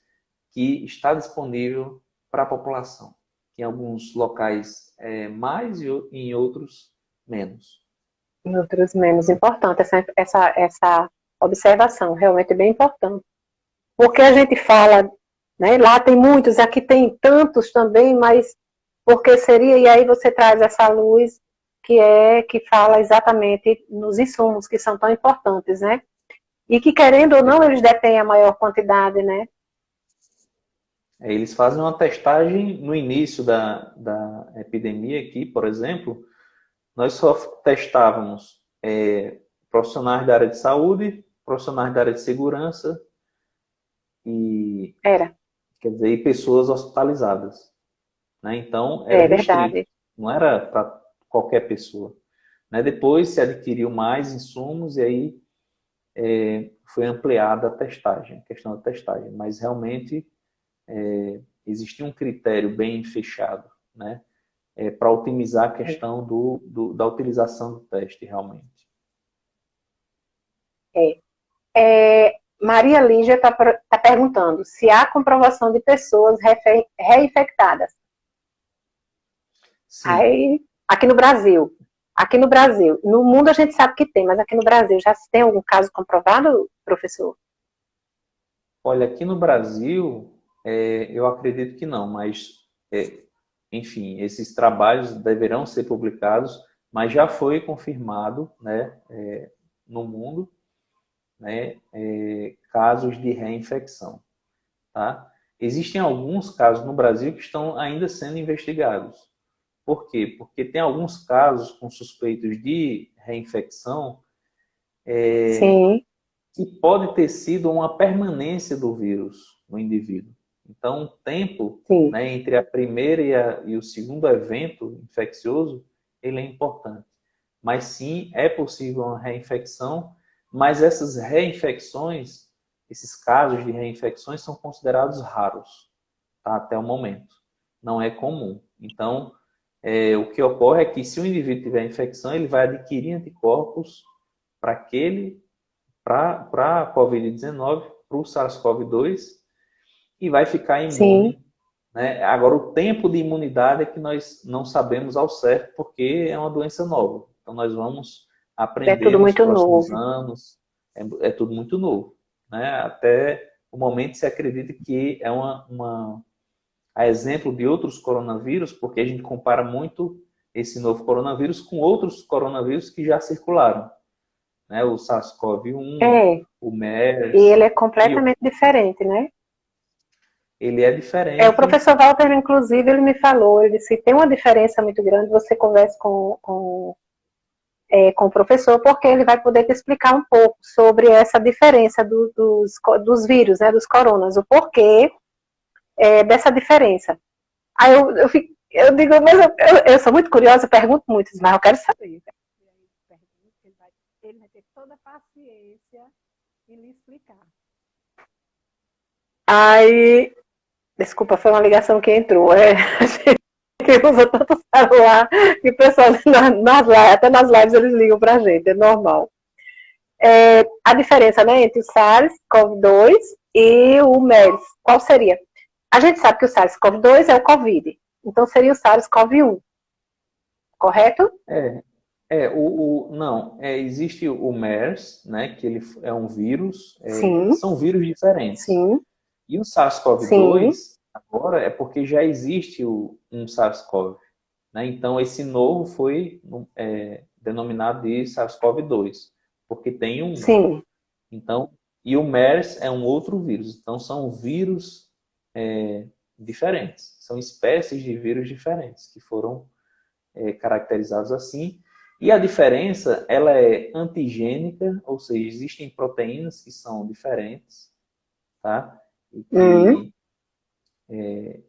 que está disponível para a população. Em alguns locais mais e em outros menos. em outros menos importante, essa observação, realmente é bem importante. Porque a gente fala, né, lá tem muitos, aqui tem tantos também, mas porque seria, e aí você traz essa luz que fala exatamente nos insumos que são tão importantes, né? E que, querendo ou não, eles detêm a maior quantidade, né? Eles fazem uma testagem no início da epidemia aqui, por exemplo, nós só testávamos profissionais da área de saúde, profissionais da área de segurança e, Era, quer dizer, e pessoas hospitalizadas, né? Então, era é restrito, verdade. não era para qualquer pessoa, né? Depois se adquiriu mais insumos e aí foi ampliada a testagem, a questão da testagem, mas realmente existia um critério bem fechado, né? Para otimizar a questão da utilização do teste, realmente. É. Maria Lígia está perguntando se há comprovação de pessoas reinfectadas. Sim. Aí, aqui no Brasil. Aqui no Brasil. No mundo a gente sabe que tem, mas aqui no Brasil já se tem algum caso comprovado, professor? Olha, aqui no Brasil, eu acredito que não, mas, enfim, esses trabalhos deverão ser publicados, mas já foi confirmado, né, no mundo, né, casos de reinfecção, tá? Existem alguns casos no Brasil que estão ainda sendo investigados. Por quê? Porque tem alguns casos com suspeitos de reinfecção Sim, que pode ter sido uma permanência do vírus no indivíduo. Então, o tempo, sim. né, entre a primeira e o segundo evento infeccioso, ele é importante. Mas sim, é possível uma reinfecção, mas essas reinfecções, esses casos de reinfecções são considerados raros, tá, até o momento. Não é comum. Então, o que ocorre é que se o indivíduo tiver infecção, ele vai adquirir anticorpos para aquele para a Covid-19, para o SARS-CoV-2 e vai ficar Sim, imune. Né? Agora, o tempo de imunidade é que nós não sabemos ao certo, porque é uma doença nova. Então, nós vamos é aprender tudo nos muito próximos novo. anos. É tudo muito novo. Né? Até o momento se acredita que é a exemplo de outros coronavírus, porque a gente compara muito esse novo coronavírus com outros coronavírus que já circularam, né? O SARS-CoV-1, É, o e MERS, ele é e completamente diferente, né? ele é O diferente. professor Walter, inclusive, ele me falou, ele disse, tem uma diferença muito grande, você conversa com o professor, porque ele vai poder te explicar um pouco sobre essa diferença dos vírus, né, dos coronas, o porquê dessa diferença. Aí eu digo, mas eu sou muito curiosa, eu pergunto muito, mas eu quero saber. Ele vai ter toda a paciência em lhe explicar. Aí, desculpa, foi uma ligação que entrou. A gente usa tanto celular que o pessoal, até nas lives, eles ligam pra gente, é normal. A diferença, né, entre o SARS-CoV-2 e o MERS, qual seria? A gente sabe que o SARS-CoV-2 é o COVID, então seria o SARS-CoV-1, correto? Não, existe o MERS, né, que ele é um vírus, Sim, são vírus diferentes. sim, E o sim, SARS-CoV-2, agora, é porque já existe um SARS-CoV, né? Então, esse novo foi denominado de SARS-CoV-2, porque tem um. sim. Então, e o MERS é um outro vírus. Então, são vírus diferentes, são espécies de vírus diferentes que foram caracterizados assim. E a diferença, ela é antigênica, ou seja, existem proteínas que são diferentes, tá? E Hum, que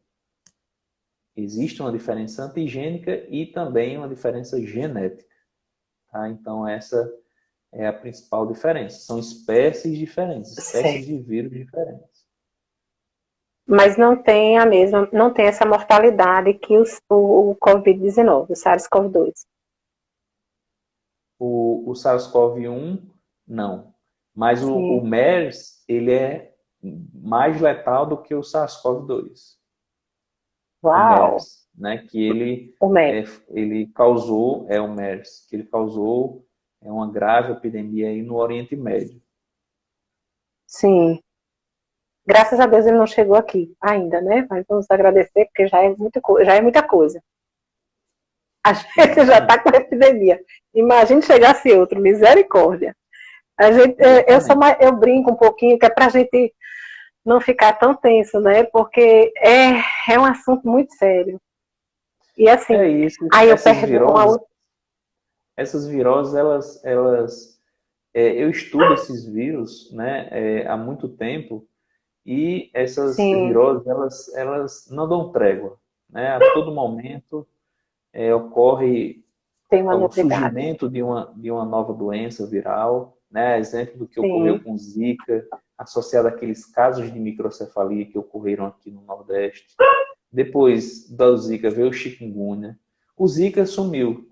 existe uma diferença antigênica e também uma diferença genética, tá? Então, essa é a principal diferença. São espécies diferentes, espécies certo. de vírus diferentes. Mas não tem a mesma, não tem essa mortalidade que o Covid-19, o SARS-CoV-2. O SARS-CoV-1, não. Mas o Sim. MERS, ele é mais letal do que o SARS-CoV-2. O Uau! MERS, né? Que ele, O MERS. ele causou, o MERS, que ele causou uma grave epidemia aí no Oriente Médio. Sim. Graças a Deus ele não chegou aqui ainda, né? Mas vamos agradecer, porque já é muita coisa. A gente já está Exatamente. com a epidemia. Imagine chegasse outro, misericórdia. Exatamente. Eu brinco um pouquinho, que é para a gente não ficar tão tenso, né? Porque é um assunto muito sério. E assim, É isso. aí eu pergunto, Essas viroses, eu estudo esses vírus, né, há muito tempo e essas sim, viroses, elas não dão trégua, né? A todo momento ocorre tem uma o novidade. surgimento de uma nova doença viral, né? Exemplo do que ocorreu Sim, com Zika, associado àqueles casos de microcefalia que ocorreram aqui no Nordeste. Depois da Zika veio o chikungunya. O Zika sumiu,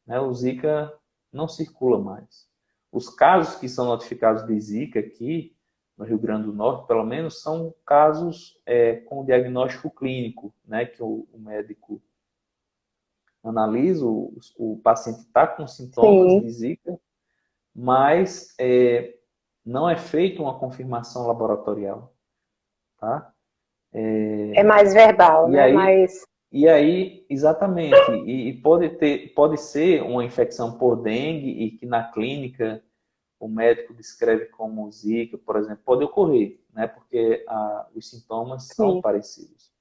né? O Zika não circula mais. Os casos que são notificados de Zika aqui, no Rio Grande do Norte, pelo menos, são casos com diagnóstico clínico, né? Que o médico analisa, o paciente está com sintomas sim. de Zika, mas não é feita uma confirmação laboratorial, tá? É mais verbal, E né? aí, Mais. exatamente, e pode ser uma infecção por dengue e que na clínica o médico descreve como Zika, por exemplo, pode ocorrer, né? Porque os sintomas são Sim, parecidos.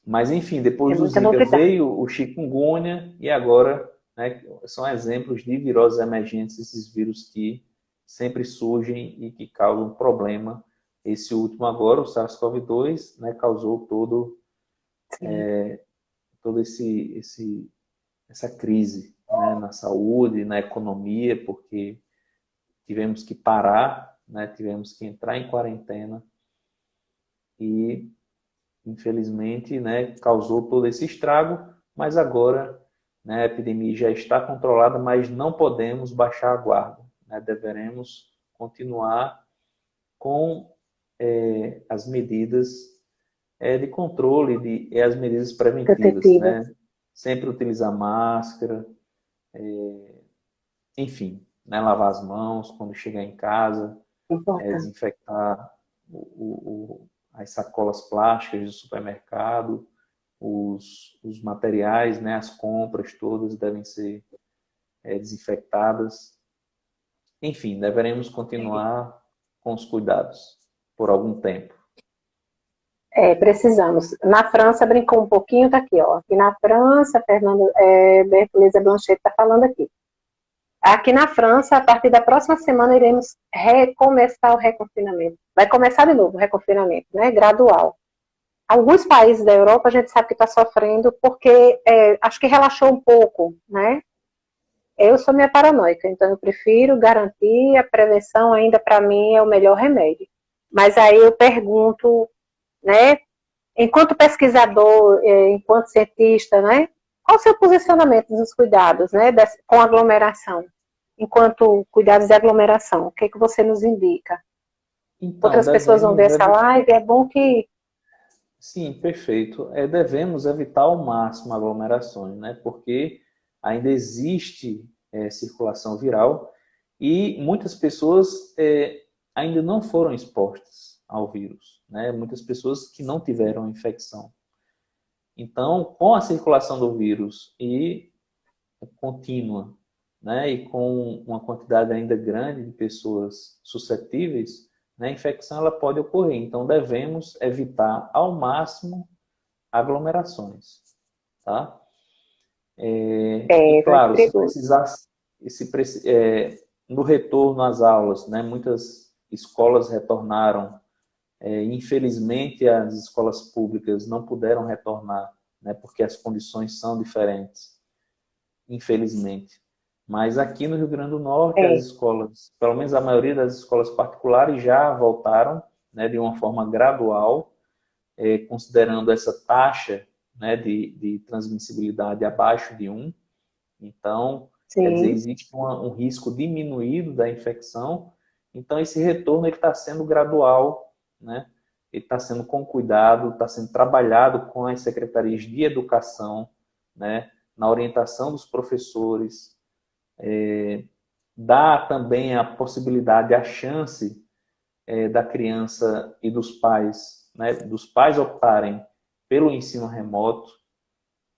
Mas, enfim, é depois do muita Zika novidade. veio o chikungunya e agora, né, são exemplos de viroses emergentes, esses vírus que sempre surgem e que causam problema. Esse último agora, o SARS-CoV-2, né, causou Sim. todo essa crise, né, na saúde, na economia, porque tivemos que parar, né, tivemos que entrar em quarentena e infelizmente, né, causou todo esse estrago, mas agora, né, a epidemia já está controlada, mas não podemos baixar a guarda, né, deveremos continuar com as medidas de controle, as medidas preventivas, Protetivas. né, sempre utilizar máscara, enfim, né, lavar as mãos quando chegar em casa, Importante. desinfectar as sacolas plásticas do supermercado, os materiais, né, as compras todas devem ser desinfectadas. Enfim, deveremos continuar com os cuidados por algum tempo. Precisamos. Na França, brincou um pouquinho, tá aqui, ó. Aqui na França, Bertoleza Blanchet está falando aqui. Aqui na França, a partir da próxima semana, iremos recomeçar o reconfinamento. Vai começar de novo o reconfinamento, né? Gradual. Alguns países da Europa, a gente sabe que está sofrendo, porque acho que relaxou um pouco, né? Eu sou meio paranoica, então eu prefiro garantir a prevenção, ainda para mim é o melhor remédio. Mas aí eu pergunto, né? Enquanto pesquisador, enquanto cientista, né? Qual o seu posicionamento nos cuidados, né? Com aglomeração? Enquanto cuidados de aglomeração, o que você nos indica? Então, Outras pessoas vão ver essa live, é bom que... Sim, perfeito. Devemos evitar ao máximo aglomerações, né? Porque ainda existe circulação viral e muitas pessoas ainda não foram expostas ao vírus, né? Muitas pessoas que não tiveram infecção. Então, com a circulação do vírus e contínua, né? E com uma quantidade ainda grande de pessoas suscetíveis, né, a infecção ela pode ocorrer. Então, devemos evitar ao máximo aglomerações. Tá? E, claro, se precisar, no retorno às aulas, né, muitas escolas retornaram. Infelizmente, as escolas públicas não puderam retornar, né, porque as condições são diferentes. Infelizmente. Mas aqui no Rio Grande do Norte, as escolas, pelo menos a maioria das escolas particulares já voltaram, né, de uma forma gradual, considerando essa taxa, né, de transmissibilidade abaixo de 1. Então, quer dizer, existe um risco diminuído da infecção. Então, esse retorno está sendo gradual, né? Ele está sendo com cuidado, está sendo trabalhado com as secretarias de educação, né? Na orientação dos professores, dá também a possibilidade, a chance da criança e dos pais, né, dos pais optarem pelo ensino remoto,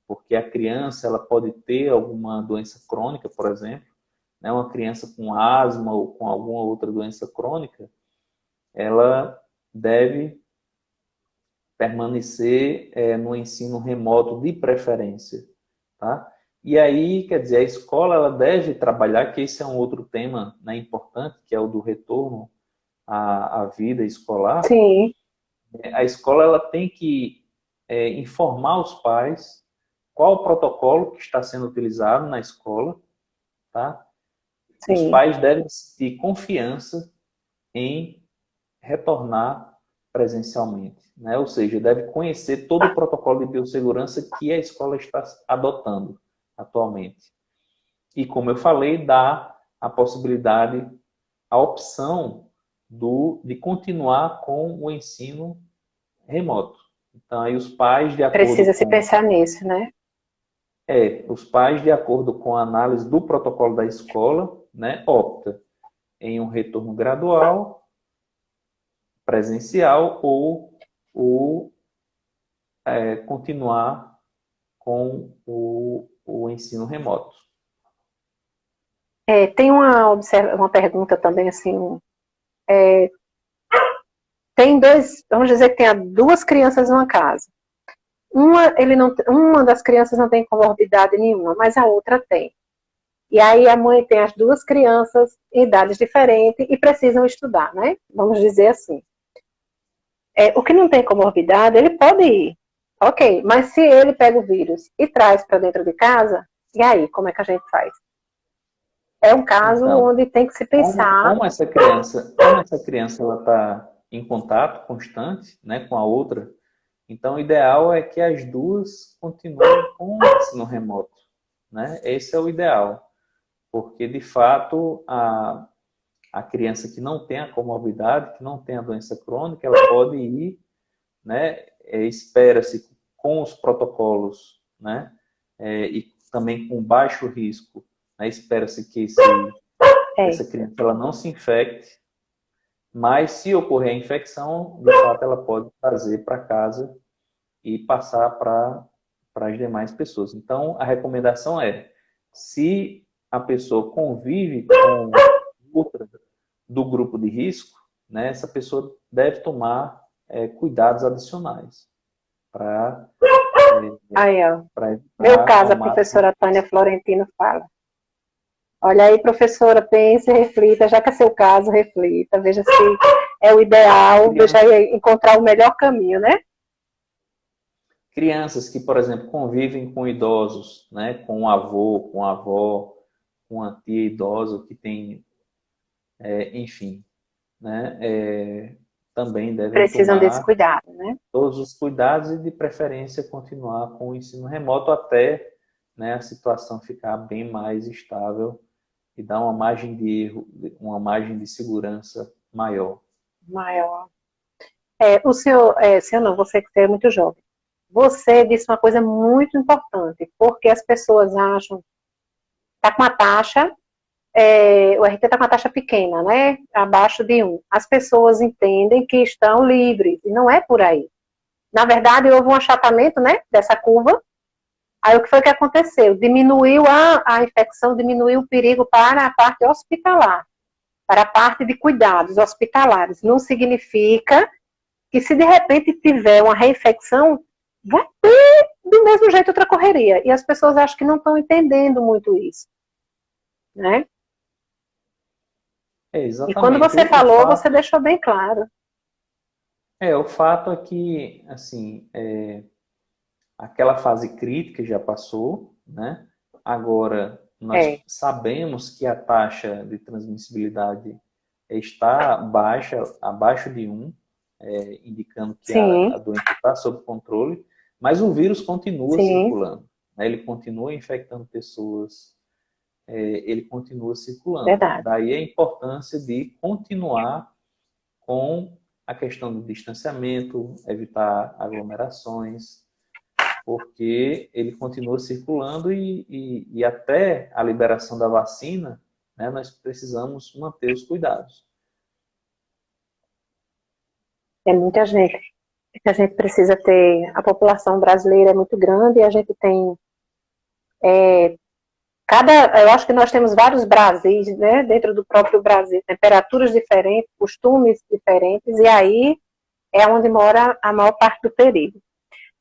porque a criança ela pode ter alguma doença crônica, por exemplo, né, uma criança com asma ou com alguma outra doença crônica, ela deve permanecer no ensino remoto de preferência, tá? E aí, quer dizer, a escola ela deve trabalhar, que esse é um outro tema, né, importante, que é o do retorno à vida escolar. Sim. A escola ela tem que informar os pais qual o protocolo que está sendo utilizado na escola, tá? Sim. Os pais devem ter confiança em retornar presencialmente, né? Ou seja, deve conhecer todo o protocolo de biossegurança que a escola está adotando atualmente. E, como eu falei, dá a possibilidade, a opção de continuar com o ensino remoto. Então, aí os pais, de acordo Precisa se pensar nisso, né? Os pais, de acordo com a análise do protocolo da escola, né, opta em um retorno gradual, presencial ou continuar com o ensino remoto. Tem uma pergunta também, assim, tem vamos dizer que tem duas crianças numa casa. Uma das crianças não tem comorbidade nenhuma, mas a outra tem. E aí a mãe tem as duas crianças em idades diferentes e precisam estudar, né? Vamos dizer assim. O que não tem comorbidade, ele pode ir. Ok, mas se ele pega o vírus e traz para dentro de casa, e aí, como é que a gente faz? É um caso Então, onde tem que se pensar. Como essa criança ela está em contato constante, né, com a outra, então o ideal é que as duas continuem com o ensino remoto, né? Esse é o ideal, porque de fato a criança que não tem a comorbidade, que não tem a doença crônica, ela pode ir, né? Espera-se com os protocolos, né? E também com baixo risco, né? Espera-se que essa criança ela não se infecte, mas se ocorrer a infecção, de fato ela pode trazer para casa e passar para as demais pessoas. Então, a recomendação é, se a pessoa convive com outra do grupo de risco, né, essa pessoa deve tomar cuidados adicionais para Aí, ó. Meu evitar caso, a tomar. professora Tânia Florentino fala. Olha aí, professora, pense, reflita, já que é seu caso, reflita, veja se é o ideal, veja aí encontrar o melhor caminho, né? Crianças que, por exemplo, convivem com idosos, né, com um avô, com a avó, com a tia idosa que tem, enfim, né, também devem Precisam desse tomar cuidado, né? todos os cuidados e, de preferência, continuar com o ensino remoto até, né, a situação ficar bem mais estável e dar uma margem de erro, uma margem de segurança maior. Maior. Senhor não, você que é muito jovem. Você disse uma coisa muito importante, porque as pessoas acham, está com uma taxa, o RT está com uma taxa pequena, né? Abaixo de 1. As pessoas entendem que estão livres, e não é por aí. Na verdade, houve um achatamento, né, dessa curva. Aí o que foi que aconteceu? Diminuiu a infecção, diminuiu o perigo para a parte hospitalar, para a parte de cuidados hospitalares. Não significa que se de repente tiver uma reinfecção, vai ter do mesmo jeito outra correria. E as pessoas acham que não estão entendendo muito isso, né? E quando Exatamente. você O falou, você fato, deixou bem claro. o fato é que, assim, aquela fase crítica já passou, né? Agora, nós É, sabemos que a taxa de transmissibilidade está baixa, abaixo de 1, indicando que a sim, doença está sob controle, mas o vírus continua sim, circulando, né? Ele continua infectando pessoas, ele continua circulando. verdade. Daí a importância de continuar com a questão do distanciamento, evitar aglomerações, porque ele continua circulando e até a liberação da vacina, né, nós precisamos manter os cuidados. É muita gente. A gente precisa ter. A população brasileira é muito grande e a gente tem. Eu acho que nós temos vários Brasis, né, dentro do próprio Brasil, temperaturas diferentes, costumes diferentes, e aí é onde mora a maior parte do perigo.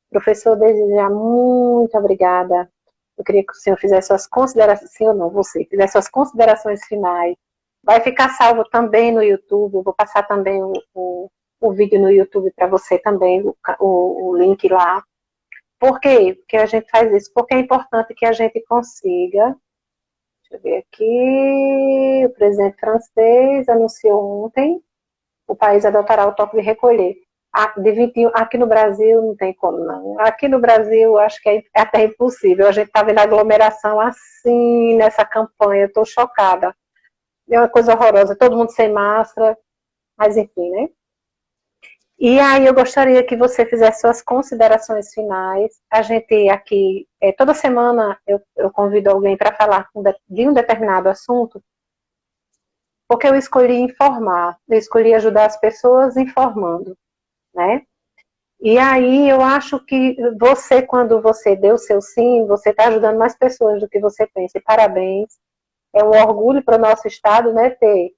Professor, desde já, muito obrigada. Eu queria que o senhor fizesse suas considerações, senhor não, você, fizesse suas considerações finais. Vai ficar salvo também no YouTube, eu vou passar também o vídeo no YouTube para você também, o link lá. Por quê? Porque a gente faz isso? Porque é importante que a gente consiga. Deixa eu ver aqui. O presidente francês anunciou ontem o país adotará o toque de recolher. De 21, aqui no Brasil não tem como não. Aqui no Brasil acho que é até impossível. A gente está vendo aglomeração assim nessa campanha. Estou chocada. É uma coisa horrorosa. Todo mundo sem máscara. Mas enfim, né? E aí eu gostaria que você fizesse suas considerações finais. A gente aqui, toda semana eu convido alguém para falar de um determinado assunto, porque eu escolhi informar, eu escolhi ajudar as pessoas informando, né? E aí eu acho que você, quando você deu o seu sim, você está ajudando mais pessoas do que você pensa. E parabéns. É um orgulho para o nosso estado, né, ter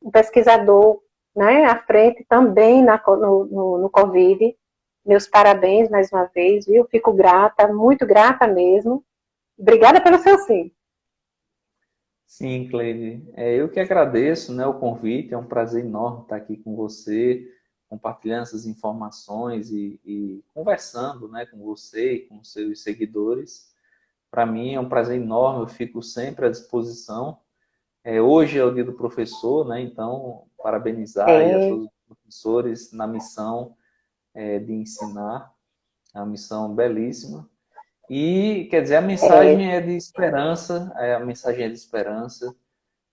um pesquisador, né, à frente também no Covid. Meus parabéns mais uma vez, viu? Fico grata, muito grata mesmo. Obrigada pelo seu sim. Sim, Cleide. Eu que agradeço, né, o convite. É um prazer enorme estar aqui com você, compartilhando essas informações e conversando, né, com você e com seus seguidores. Para mim é um prazer enorme, eu fico sempre à disposição. Hoje é o dia do professor, né? Então, parabenizar aí a É, todos os professores na missão de ensinar, é uma missão belíssima. E, quer dizer, a é, mensagem é de esperança, a mensagem é de esperança.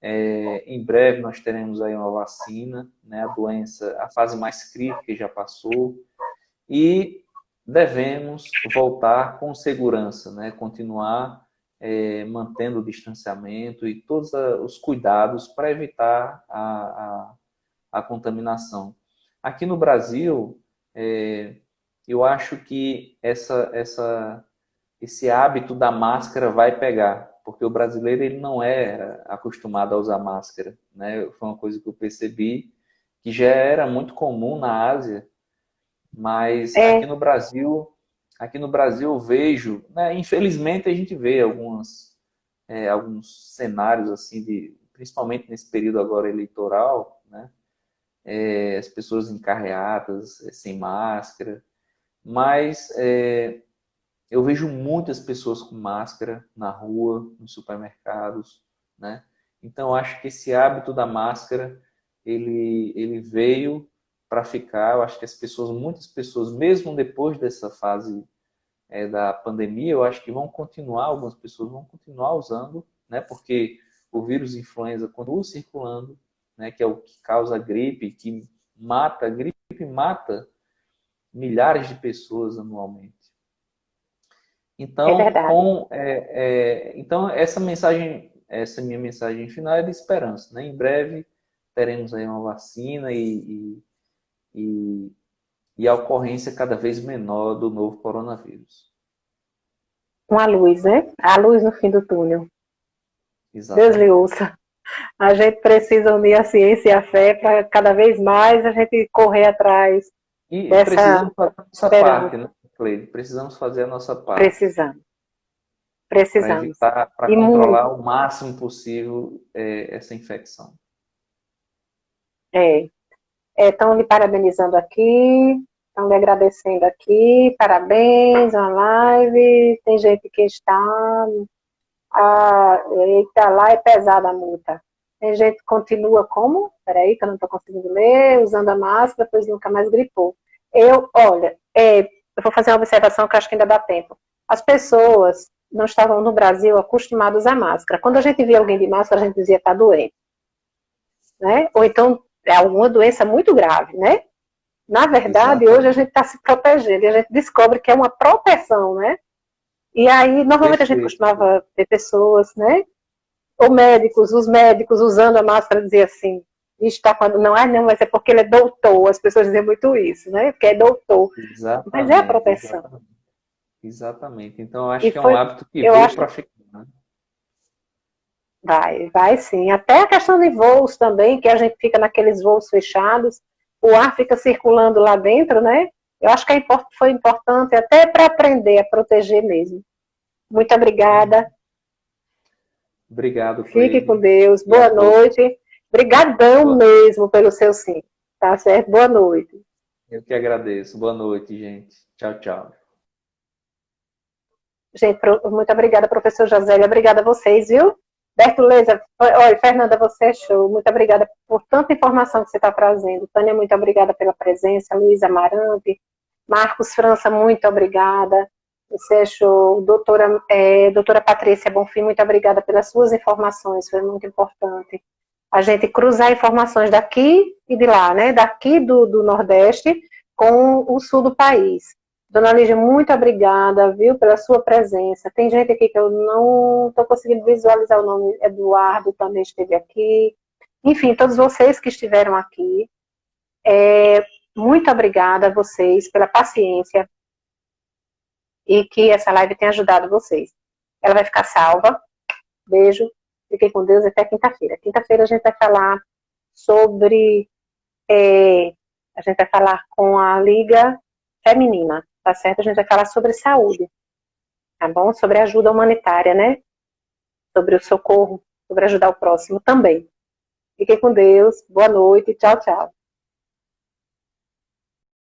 Em breve nós teremos aí uma vacina, né? A doença, a fase mais crítica já passou e devemos voltar com segurança, né? Continuar mantendo o distanciamento e todos os cuidados para evitar a contaminação. Aqui no Brasil, eu acho que esse hábito da máscara vai pegar, porque o brasileiro ele não é acostumado a usar máscara, né? Foi uma coisa que eu percebi que já era muito comum na Ásia, mas aqui no Brasil eu vejo, né, infelizmente a gente vê alguns cenários assim principalmente nesse período agora eleitoral, né? As pessoas encarreadas, sem máscara, mas eu vejo muitas pessoas com máscara na rua, nos supermercados, né? Então eu acho que esse hábito da máscara ele veio para ficar. Eu acho que muitas pessoas, mesmo depois dessa fase da pandemia, eu acho que algumas pessoas vão continuar usando, né? Porque o vírus influenza continua circulando, né? Que é o que causa a gripe, a gripe mata milhares de pessoas anualmente. É Então, verdade. então essa minha mensagem final é de esperança, né? Em breve teremos aí uma vacina e a ocorrência cada vez menor do novo coronavírus. Uma luz, né? A luz no fim do túnel. Deus lhe Exatamente. ouça. A gente precisa unir a ciência e a fé para cada vez mais a gente correr atrás E dessa precisamos fazer a nossa parte, esperança. né, Cleide? Precisamos fazer a nossa parte Precisamos, para precisamos. evitar, para E muito. controlar o máximo possível essa infecção. Estão lhe parabenizando aqui, estão lhe agradecendo aqui, parabéns, uma live. Tem gente que está. Eita, lá é pesada a multa. Tem gente que continua como? Peraí, que eu não estou conseguindo ler, usando a máscara, pois nunca mais gripou. Olha, eu vou fazer uma observação que acho que ainda dá tempo. As pessoas não estavam no Brasil acostumadas à máscara. Quando a gente via alguém de máscara, a gente dizia está doente, né? Ou então é alguma doença muito grave, né? Na verdade, hoje a Exatamente. gente está se protegendo e a gente descobre que é uma proteção, né? E aí, normalmente a gente Perfeito. costumava ter pessoas, né? Ou médicos, os médicos usando a máscara dizer assim, está quando não, não, mas é porque ele é doutor. As pessoas dizem muito isso, né? Porque é doutor. Mas é a Exatamente, proteção. exatamente. Exatamente. Então, eu acho E que é um foi, hábito que eu veio acho, para ficar, né? vai sim. Até a questão de voos também, que a gente fica naqueles voos fechados, o ar fica circulando lá dentro, né? Eu acho que foi importante até para aprender a proteger mesmo. Muito obrigada. Obrigado, Fique com Cleide. Deus. E a Boa todos. noite. Obrigadão Boa- mesmo pelo seu sim. Tá certo? Boa noite. Eu que agradeço. Boa noite, gente. Tchau, tchau. Gente, muito obrigada, professor Josélia. Obrigada a vocês, viu? Bertoleza, olha, Fernanda, você é show. Muito obrigada por tanta informação que você está trazendo. Tânia, muito obrigada pela presença. Luísa Amarante. Marcos França, muito obrigada. Você é show. Doutora Patrícia Bonfim, muito obrigada pelas suas informações. Foi muito importante. A gente cruzar informações daqui e de lá, né? Daqui do Nordeste com o sul do país. Dona Lígia, muito obrigada, viu, pela sua presença. Tem gente aqui que eu não estou conseguindo visualizar o nome. Eduardo também esteve aqui. Enfim, todos vocês que estiveram aqui. Muito obrigada a vocês pela paciência e que essa live tenha ajudado vocês. Ela vai ficar salva. Beijo. Fiquem com Deus até quinta-feira. Quinta-feira a gente vai falar sobre... a gente vai falar com a Liga Feminina, tá certo? A gente vai falar sobre saúde, tá bom? Sobre ajuda humanitária, né? Sobre o socorro, sobre ajudar o próximo também. Fiquem com Deus, boa noite, tchau, tchau.